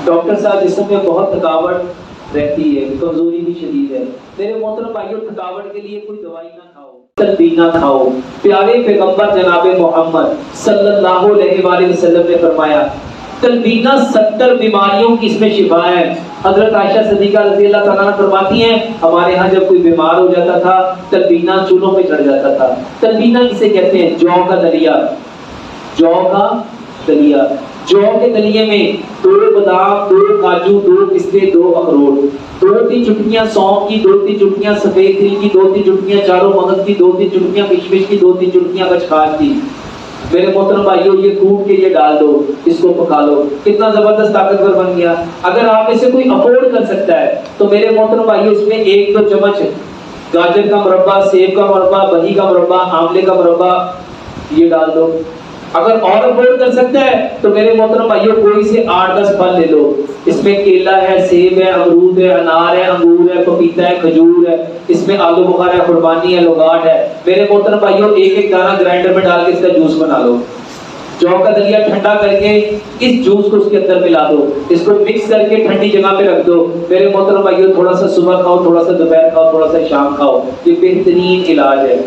Doctor صاحب جسم میں بہت تھکاوٹ رہتی ہے، کمزوری بھی شدید ہے۔ میرے محترم بھائیوں، تھکاوٹ کے لیے کوئی دوائی نہ کھاؤ، تلبینہ کھاؤ۔ پیارے پیغمبر جناب محمد صلی اللہ علیہ وآلہ وسلم نے فرمایا تلبینہ 70 بیماریوں کی اس میں شفا ہے۔ حضرت عائشہ صدیقہ رضی اللہ تعالیٰ عنہ فرماتی ہیں ہمارے ہاں جب کوئی بیمار ہو جاتا تھا تلبینہ چولہوں پہ چڑھ جاتا تھا۔ تلبینہ کسے کہتے ہیں؟ جو کا دلیا، جو کا دلیا۔ جو کے دلیے میں 2 بادام، 2 کاجو، 2 پستے، 2 اخروٹ، 2-3 چٹکیاں سونف کی، 2-3 چٹکیاں سفید تل کی، 2-3 چٹکیاں چاروں مغز کی، 2-3 چٹکیاں کشمش کی، 2-3 چٹکیاں کچکاش کی۔ میرے محترم بھائیوں، یہ کوٹ کے یہ ڈال دو، اس کو پکا لو، کتنا زبردست طاقتور بن گیا۔ اگر آپ اسے کوئی افورڈ کر سکتا ہے تو میرے محترم بھائیوں اس میں 1-2 چمچ گاجر کا مربع، سیب کا مربع، دہی کا مربع، آملے کا مربع یہ ڈال دو۔ اگر اور افورڈ کر سکتا ہے تو میرے محترم بھائیوں کوئی سے 8-10 پھل لے لو، اس میں کیلا ہے، سیب ہے، امرود ہے، انار ہے، انگور ہے، پپیتا ہے، کھجور ہے، اس میں آلو بخارا ہے، قربانی ہے، لوگاٹ ہے۔ میرے محترم بھائیوں ایک ایک دانہ گرائنڈر میں ڈال کے اس کا جوس بنا لو۔ جو کا دلیا ٹھنڈا کر کے اس جوس کو اس کے اندر ملا دو، اس کو مکس کر کے ٹھنڈی جگہ پہ رکھ دو۔ میرے محترم بھائیوں تھوڑا سا صبح کھاؤ، تھوڑا سا دوپہر کھاؤ، تھوڑا سا شام کھاؤ، یہ بہترین علاج ہے۔